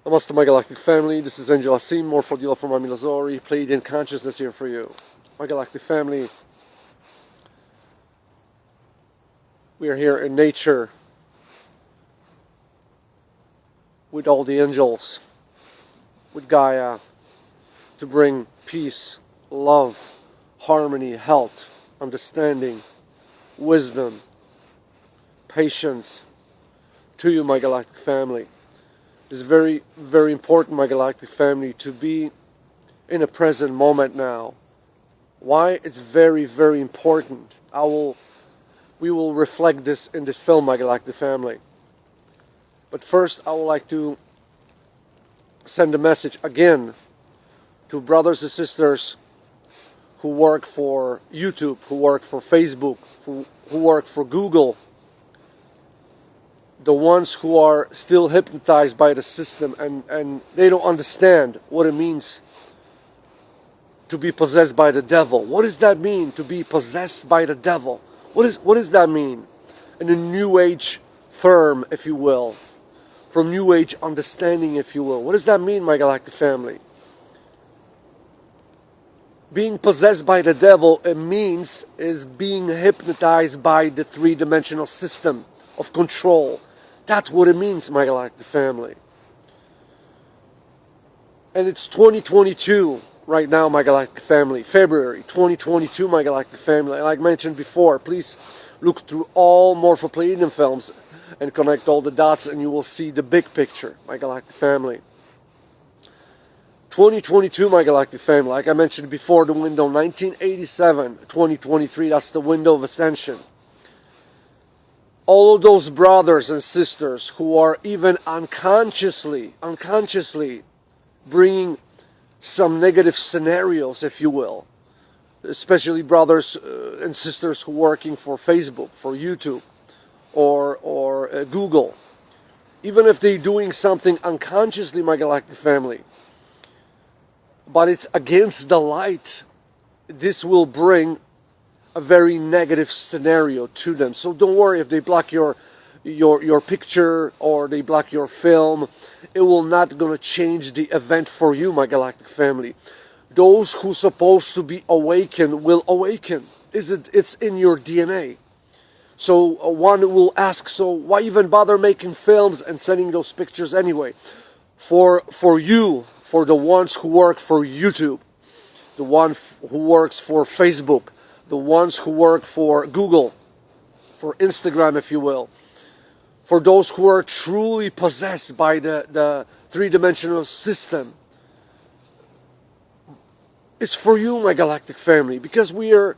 Namaste, my galactic family. This is Angel Asim, Mohrephoh from Amilazori, Pleiadian consciousness here for you. My galactic family, we are here in nature with all the angels, with Gaia, to bring peace, love, harmony, health, understanding, wisdom, patience to you, my galactic family. It's very, very important, my galactic family, to be in a present moment now. Why? It's very, very important. We will reflect this in this film, my galactic family. But first, I would like to send a message again to brothers and sisters who work for YouTube, who work for Facebook, who work for Google, the ones who are still hypnotized by the system and they don't understand what it means to be possessed by the devil. What does that mean, to be possessed by the devil? What does that mean? In a New Age term, if you will, from New Age understanding, if you will. What does that mean, my galactic family? Being possessed by the devil, it means is being hypnotized by the three-dimensional system of control. That's what it means, my galactic family. And it's 2022 right now, my galactic family. February 2022, my galactic family. Like mentioned before, please look through all Mohrephoh Pleiadian films and connect all the dots and you will see the big picture, my galactic family. 2022, my galactic family. Like I mentioned before, the window 1987, 2023, that's the window of ascension. All of those brothers and sisters who are even unconsciously bringing some negative scenarios, if you will, especially brothers and sisters who are working for Facebook, for YouTube, or Google, even if they're doing something unconsciously, my galactic family, but it's against the light, this will bring a very negative scenario to them. So don't worry if they block your picture or they block your film. It will not going to change the event for you, my galactic family. Those who supposed to be awakened will awaken. It's in your DNA. So one will ask, so why even bother making films and sending those pictures anyway? For you, for the ones who work for YouTube, the one who works for Facebook, the ones who work for Google, for Instagram, if you will, for those who are truly possessed by the three-dimensional system, it's for you, my galactic family, because we are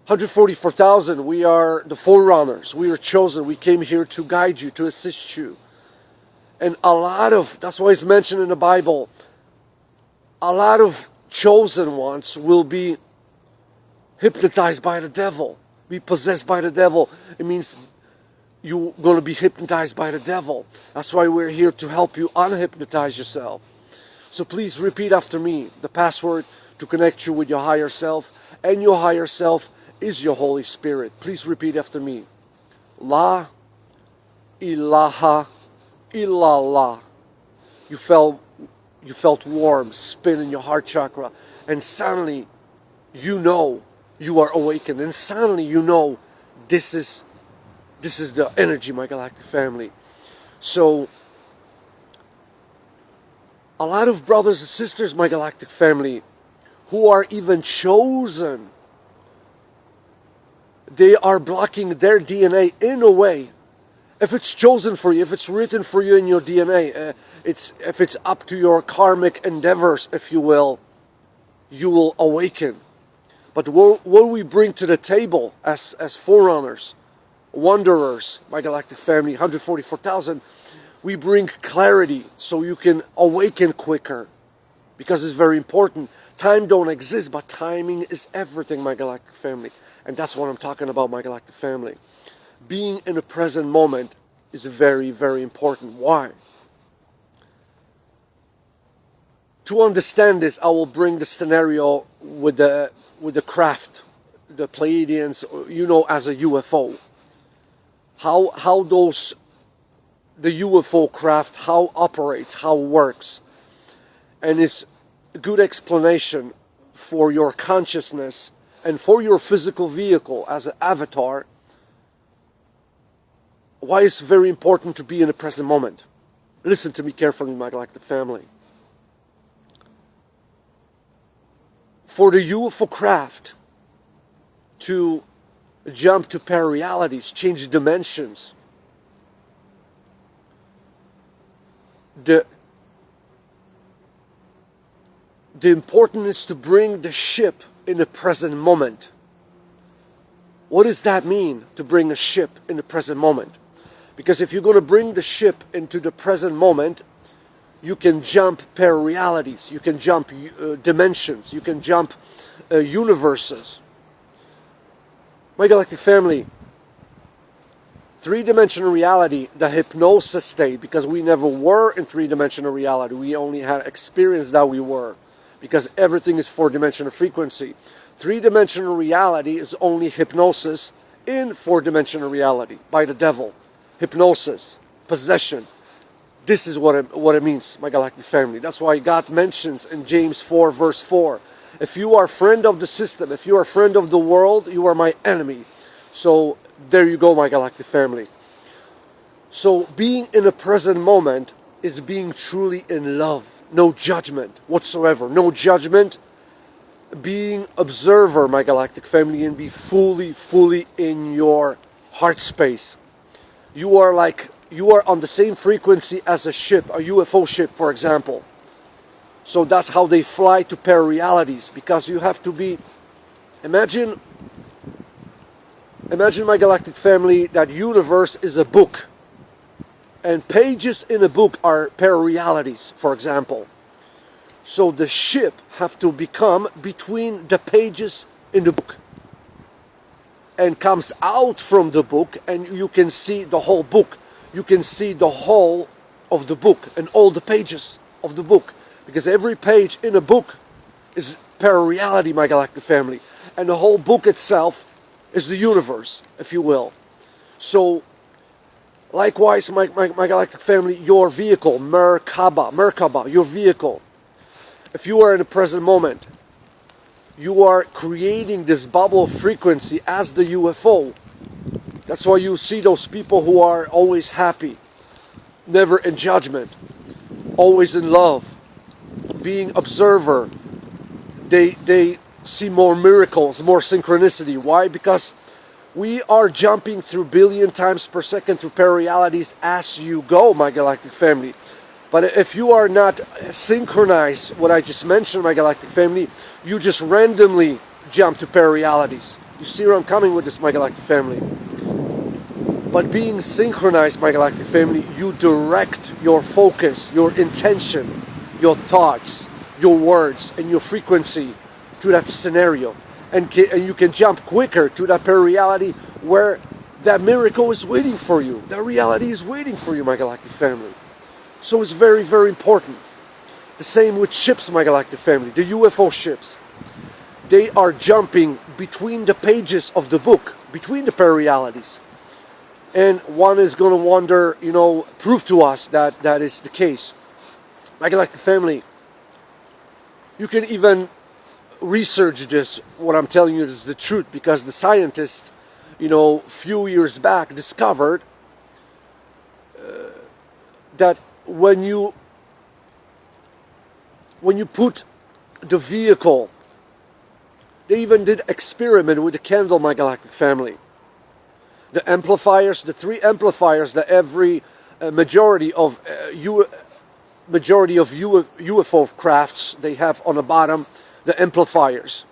144,000, we are the forerunners, we are chosen, we came here to guide you, to assist you. And that's why it's mentioned in the Bible, a lot of chosen ones will be hypnotized by the devil, be possessed by the devil. It means you're going to be hypnotized by the devil. That's why we're here to help you unhypnotize yourself. So please repeat after me the password to connect you with your higher self, and your higher self is your Holy Spirit. Please repeat after me. La ilaha illallah. You felt warm spin in your heart chakra, and suddenly you know you are awakened, and suddenly you know this is the energy, my galactic family. So a lot of brothers and sisters, my galactic family, who are even chosen, they are blocking their DNA in a way. If it's chosen for you, if it's written for you in your DNA, if it's up to your karmic endeavors, if you will awaken. But what we bring to the table as forerunners, wanderers, my galactic family, 144,000, we bring clarity so you can awaken quicker. Because it's very important. Time don't exist, but timing is everything, my galactic family. And that's what I'm talking about, my galactic family. Being in the present moment is very, very important. Why? To understand this, I will bring the scenario with the craft, the Pleiadians, as a UFO. How the UFO craft, how it operates, how it works, and is a good explanation for your consciousness and for your physical vehicle as an avatar, why it's very important to be in the present moment. Listen to me carefully, my galactic family. For the UFO craft to jump to pararealities, change dimensions, the importance is to bring the ship in the present moment. What does that mean, to bring a ship in the present moment? Because if you're going to bring the ship into the present moment, you can jump pararealities, you can jump dimensions, you can jump universes. My galactic family, three-dimensional reality, the hypnosis state, because we never were in three-dimensional reality, we only had experience that we were, because everything is four-dimensional frequency. Three-dimensional reality is only hypnosis in four-dimensional reality by the devil. Hypnosis, possession. This is what it means, my galactic family. That's why God mentions in James 4 verse 4, if you are a friend of the system, if you are a friend of the world, you are my enemy. So there you go, my galactic family. So being in the present moment is being truly in love. No judgment whatsoever. No judgment. Being observer, my galactic family, and be fully in your heart space. You are on the same frequency as a ship, a UFO ship, for example. So that's how they fly to pararealities, because you have to be, imagine, my galactic family, that universe is a book. And pages in a book are pararealities, for example. So the ship have to become between the pages in the book. And comes out from the book, and you can see the whole book. You can see the whole of the book and all the pages of the book. Because every page in a book is parareality, my galactic family. And the whole book itself is the universe, if you will. So, likewise, my galactic family, your vehicle, Merkaba, your vehicle. If you are in the present moment, you are creating this bubble of frequency as the UFO. That's why you see those people who are always happy, never in judgment, always in love, being observer. They see more miracles, more synchronicity. Why? Because we are jumping through billion times per second through pararealities as you go, my galactic family. But if you are not synchronized, what I just mentioned, my galactic family, you just randomly jump to pararealities. You see where I'm coming with this, my galactic family. But being synchronized, my galactic family, you direct your focus, your intention, your thoughts, your words, and your frequency to that scenario. And you can jump quicker to that parareality where that miracle is waiting for you. That reality is waiting for you, my galactic family. So it's very, very important. The same with ships, my galactic family, the UFO ships. They are jumping between the pages of the book, between the pararealities. And one is going to wonder, prove to us that that is the case. My galactic family, you can even research this. What I'm telling you is the truth, because the scientists, few years back discovered that when you put the vehicle, they even did experiment with the candle, my galactic family. The amplifiers, the three amplifiers that every majority of UFO crafts, they have on the bottom, the amplifiers.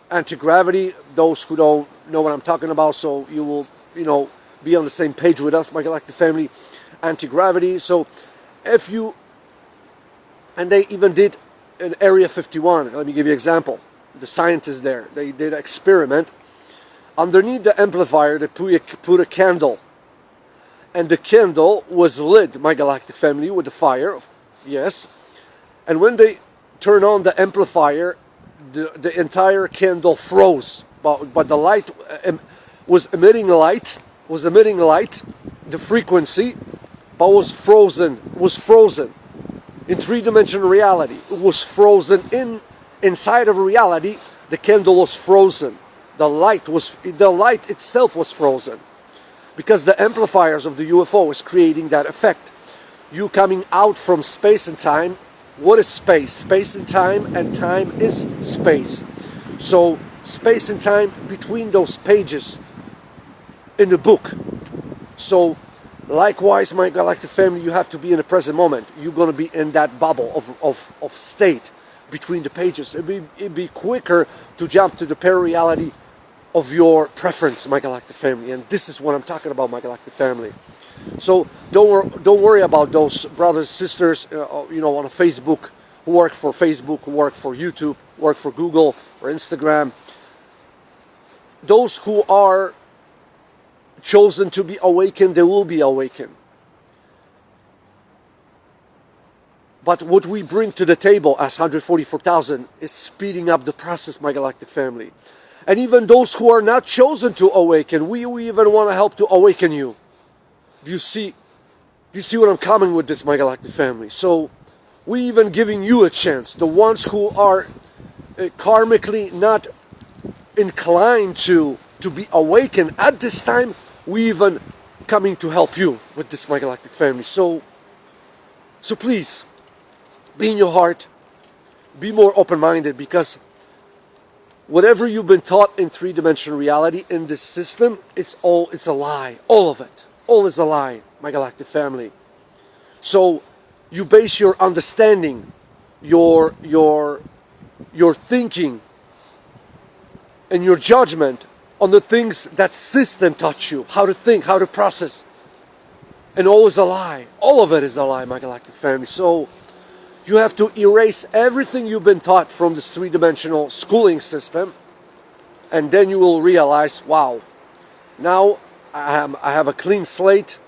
Anti-gravity, those who don't know what I'm talking about, so you will, be on the same page with us, my galactic family. Anti-gravity. So and they even did in Area 51. Let me give you an example. The scientists there, they did an experiment. Underneath the amplifier, they put a candle. And the candle was lit, my galactic family, with the fire. Yes. And when they turn on the amplifier, the entire candle froze. But the light was emitting light, was emitting light, the frequency, but was frozen in three-dimensional reality. It was frozen inside of reality. The candle was frozen. The light itself was frozen, because the amplifiers of the UFO is creating that effect. You coming out from space and time. What is space? Space and time is space. So space and time between those pages in the book. So likewise, my galactic family, you have to be in the present moment. You're going to be in that bubble of state between the pages. It'd be quicker to jump to the parallelity of your preference, my galactic family. And this is what I'm talking about, my galactic family. So don't worry about those brothers, sisters, on Facebook, who work for Facebook, who work for YouTube, work for Google or Instagram. Those who are chosen to be awakened, they will be awakened. But what we bring to the table as 144,000 is speeding up the process, my galactic family. And even those who are not chosen to awaken, we even want to help to awaken you. Do you see what I'm coming with this, my galactic family? So we even giving you a chance. The ones who are karmically not inclined to be awakened at this time, we even coming to help you with this, my galactic family. So please, be in your heart, be more open-minded, because whatever you've been taught in three-dimensional reality, in this system, it's a lie. All of it. All is a lie, my galactic family. So you base your understanding, your thinking, and your judgment on the things that system taught you, how to think, how to process. And all is a lie. All of it is a lie, my galactic family. So you have to erase everything you've been taught from this three-dimensional schooling system, and then you will realize, wow, now I have a clean slate,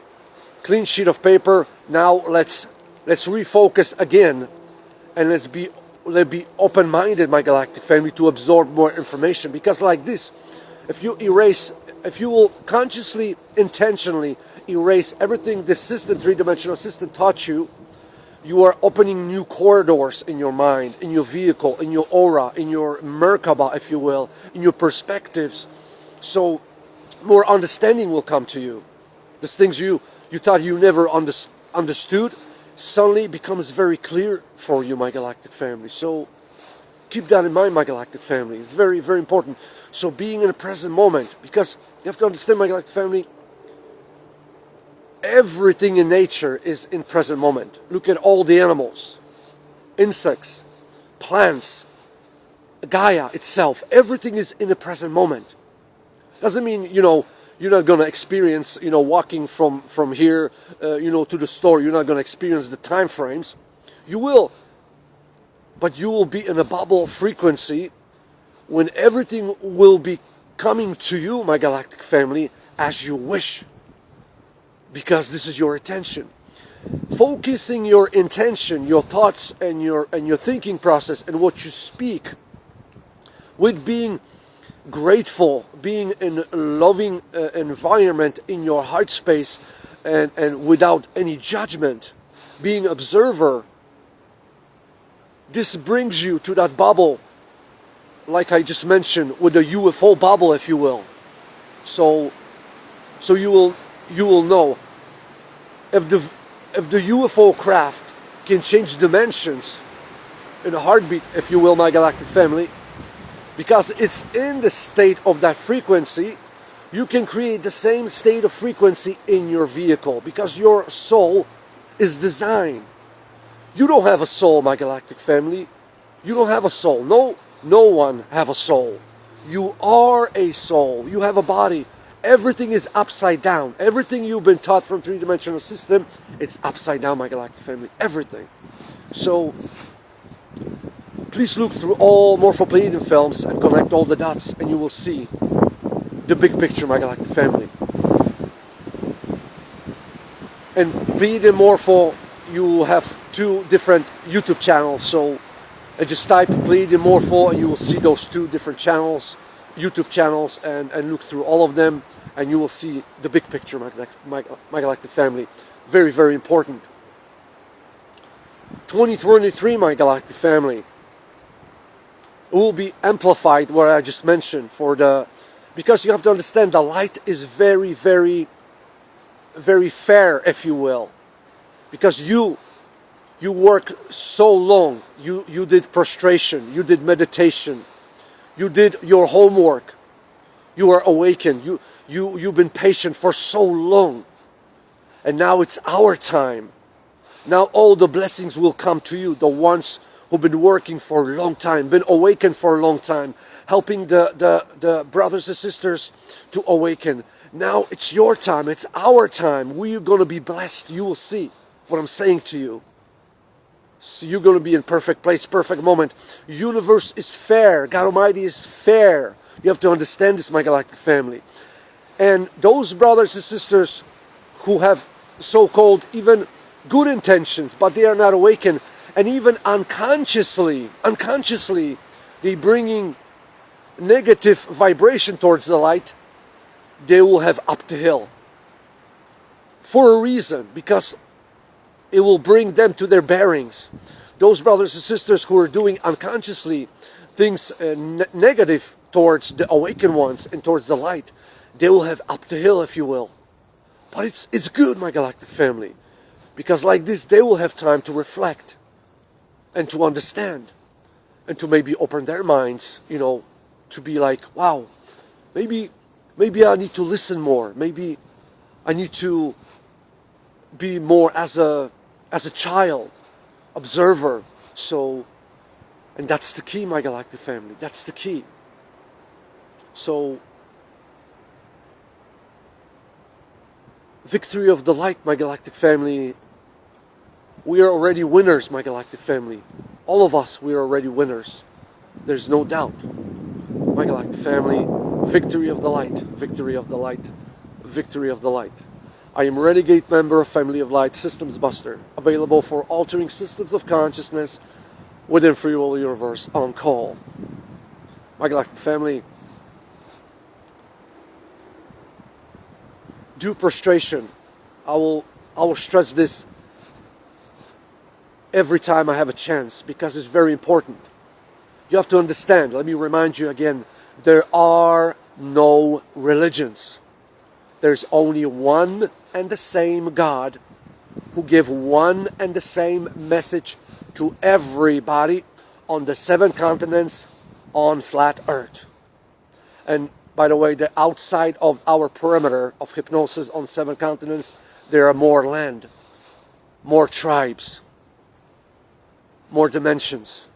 clean sheet of paper. Now let's refocus again, and let's be open-minded, my galactic family, to absorb more information. Because like this, if you will consciously, intentionally erase everything this system, three-dimensional system, taught you, you are opening new corridors in your mind, in your vehicle, in your aura, in your Merkaba, if you will, in your perspectives. So more understanding will come to you. These things you thought you never understood suddenly becomes very clear for you, my galactic family. So keep that in mind, my galactic family. It's very, very important. So being in the present moment, because you have to understand, my galactic family, everything in nature is in present moment. Look at all the animals, insects, plants, Gaia itself. Everything is in the present moment. Doesn't mean, you're not going to experience, walking from here, to the store. You're not going to experience the time frames. You will. But you will be in a bubble of frequency when everything will be coming to you, my galactic family, as you wish. Because this is your attention. Focusing your intention, your thoughts, and your thinking process, and what you speak, with being grateful, being in a loving environment in your heart space, and without any judgment, being observer. This brings you to that bubble, like I just mentioned, with the UFO bubble, if you will. So you will know if the UFO craft can change dimensions in a heartbeat, if you will, my galactic family, because it's in the state of that frequency. You can create the same state of frequency in your vehicle, because your soul is designed. You don't have a soul, my galactic family. You don't have a soul. No one have a soul. You are a soul. You have a body. Everything is upside down. Everything you've been taught from three-dimensional system, it's upside down, my galactic family. Everything. So please look through all Mohrephoh Pleiadian films and connect all the dots, and you will see the big picture, my galactic family. And Pleiadian Mohrephoh, you have 2 different YouTube channels. So just type Pleiadian Mohrephoh and you will see those 2 different channels. YouTube channels and look through all of them, and you will see the big picture, my galactic family. Very, very important. 2023, my galactic family, it will be amplified what I just mentioned because you have to understand the light is very, very, very fair, if you will, because you work so long, you did prostration, you did meditation, you did your homework, you are awakened, you've been patient for so long, and now it's our time. Now all the blessings will come to you, the ones who've been working for a long time, been awakened for a long time, helping the brothers and sisters to awaken. Now it's your time, it's our time. We're going to be blessed. You will see what I'm saying to you. So you're going to be in perfect place, perfect moment. Universe is fair. God Almighty is fair. You have to understand this, my galactic family. And those brothers and sisters who have so-called even good intentions, but they are not awakened, and even unconsciously, they bringing negative vibration towards the light, they will have up the hill. For a reason, because it will bring them to their bearings. Those brothers and sisters who are doing unconsciously things negative towards the awakened ones and towards the light, they will have up the hill, if you will. But it's good, my galactic family, because like this they will have time to reflect and to understand and to maybe open their minds, to be like, wow, maybe I need to listen more. Maybe I need to be more as a child, observer. So, and that's the key, my galactic family. That's the key. So, victory of the light, my galactic family. We are already winners, my galactic family. All of us, we are already winners. There's no doubt. My galactic family, victory of the light, victory of the light, victory of the light. I am Renegade member of Family of Light, Systems Buster, available for altering systems of consciousness within Free Will Universe on call. My galactic family, due prostration. I will stress this every time I have a chance, because it's very important. You have to understand, let me remind you again, there are no religions. There's only one and the same God who gives one and the same message to everybody on the 7 continents on flat Earth. And by the way, the outside of our perimeter of hypnosis on 7 continents, there are more land, more tribes, more dimensions.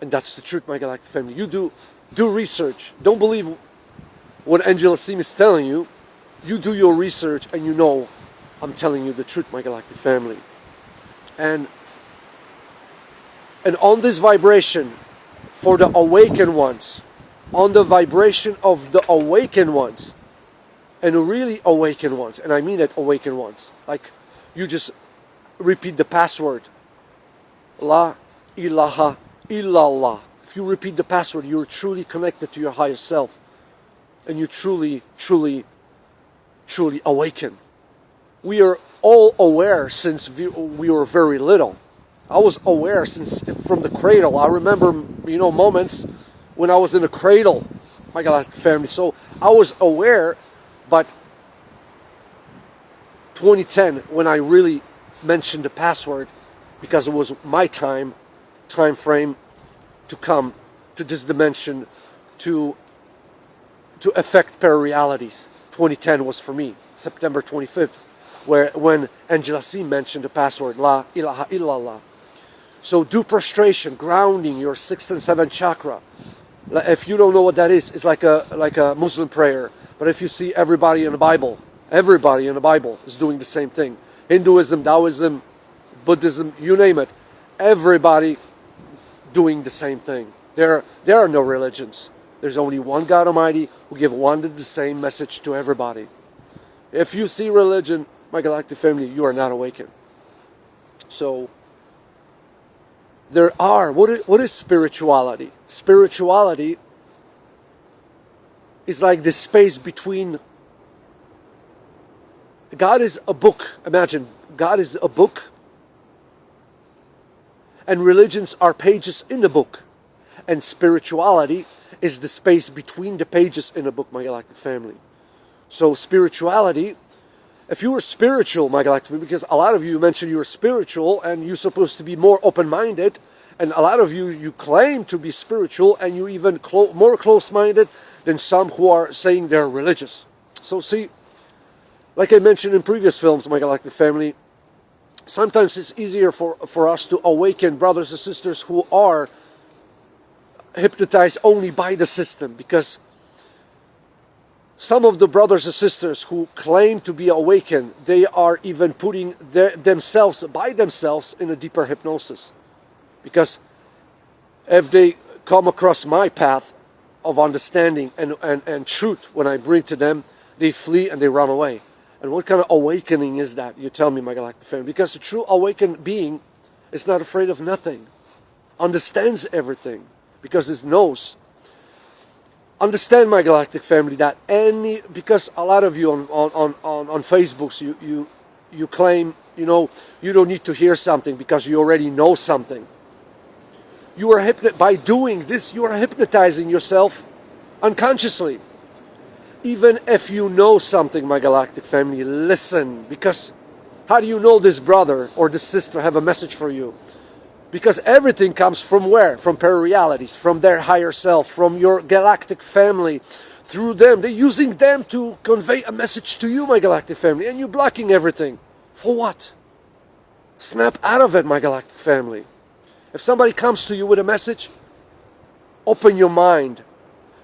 And that's the truth, my galactic family. You do research. Don't believe what Angela Sim is telling you. You do your research and you know I'm telling you the truth, my galactic family. And on this vibration for the awakened ones, on the vibration of the awakened ones, and really awakened ones, and I mean it, awakened ones, like you just repeat the password, La ilaha illallah. If you repeat the password, you're truly connected to your higher self, and you truly awaken. We are all aware since we were very little. I was aware since from the cradle. I remember, moments when I was in the cradle, my galactic family. So I was aware, but 2010, when I really mentioned the password, because it was my time frame to come to this dimension to affect pararealities. 2010 was for me, September 25th, when Angela C mentioned the password, La ilaha illallah. So do prostration, grounding your 6th and 7th chakra. If you don't know what that is, it's like a Muslim prayer. But if you see everybody in the Bible is doing the same thing. Hinduism, Taoism, Buddhism, you name it. Everybody doing the same thing. There are no religions. There's only one God Almighty who gives one and the same message to everybody. If you see religion, my galactic family, you are not awakened. So there are, what is spirituality? Spirituality is like the space between. God is a book. Imagine, God is a book, and religions are pages in the book, and spirituality is the space between the pages in a book, my galactic family. So spirituality, if you were spiritual, my galactic family, because a lot of you mentioned you were spiritual and you're supposed to be more open-minded, and a lot of you claim to be spiritual, and you even more close-minded than some who are saying they're religious. So see, like I mentioned in previous films, my galactic family, sometimes it's easier for us to awaken brothers and sisters who are hypnotized only by the system, because some of the brothers and sisters who claim to be awakened, they are even putting themselves in a deeper hypnosis. Because if they come across my path of understanding and truth when I bring to them, they flee and they run away. And what kind of awakening is that? You tell me, my galactic family. Because a true awakened being is not afraid of nothing, understands everything, because it knows. Understand, my galactic family, that because a lot of you on Facebook, you claim, you don't need to hear something because you already know something. You are by doing this, you are hypnotizing yourself unconsciously. Even if you know something, my galactic family, listen, because how do you know this brother or this sister have a message for you? Because everything comes from where? From pararealities, from their higher self, from your galactic family. Through them, they're using them to convey a message to you, my galactic family, and you're blocking everything. For what? Snap out of it, my galactic family. If somebody comes to you with a message, open your mind.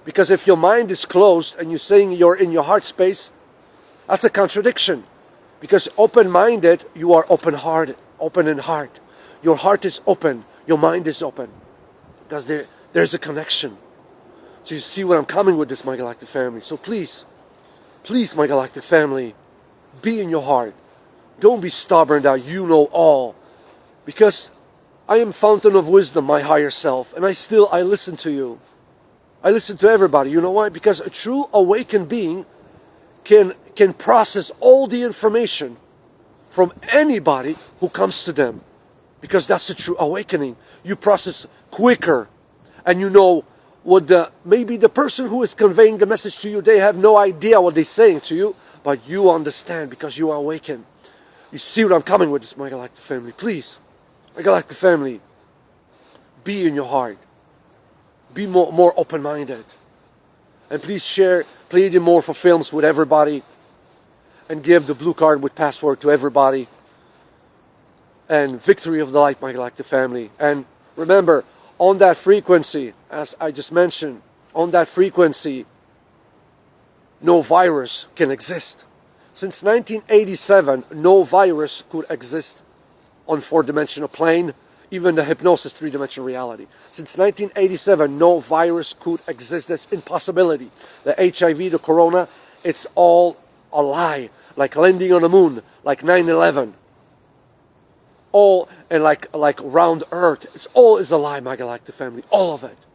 Because if your mind is closed and you're saying you're in your heart space, that's a contradiction. Because open-minded, you are open-hearted, open in heart. Your heart is open, your mind is open. Because there's a connection. So you see where I'm coming with this, my galactic family. So please, my galactic family, be in your heart. Don't be stubborn that you know all. Because I am fountain of wisdom, my higher self, and I listen to you. I listen to everybody. You know why? Because a true awakened being can process all the information from anybody who comes to them. Because that's the true awakening. You process quicker, and you know what maybe the person who is conveying the message to you, they have no idea what they're saying to you, but you understand because you are awakened. You see what I'm coming with this, my galactic family. Please, my galactic family, be in your heart. Be more open-minded. And please share Pleiadian Mohrephoh films with everybody. And give the blue card with password to everybody. And victory of the light, my galactic family. And remember, on that frequency, as I just mentioned, on that frequency, no virus can exist. Since 1987, no virus could exist on four-dimensional plane. Even the hypnosis, three-dimensional reality. Since 1987, no virus could exist. That's impossibility. The HIV, the corona, it's all a lie. Like landing on the moon, like 9/11. All, and like round Earth. It's all is a lie, my galactic family. All of it.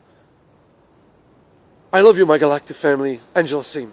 I love you, my galactic family. Angela Sim.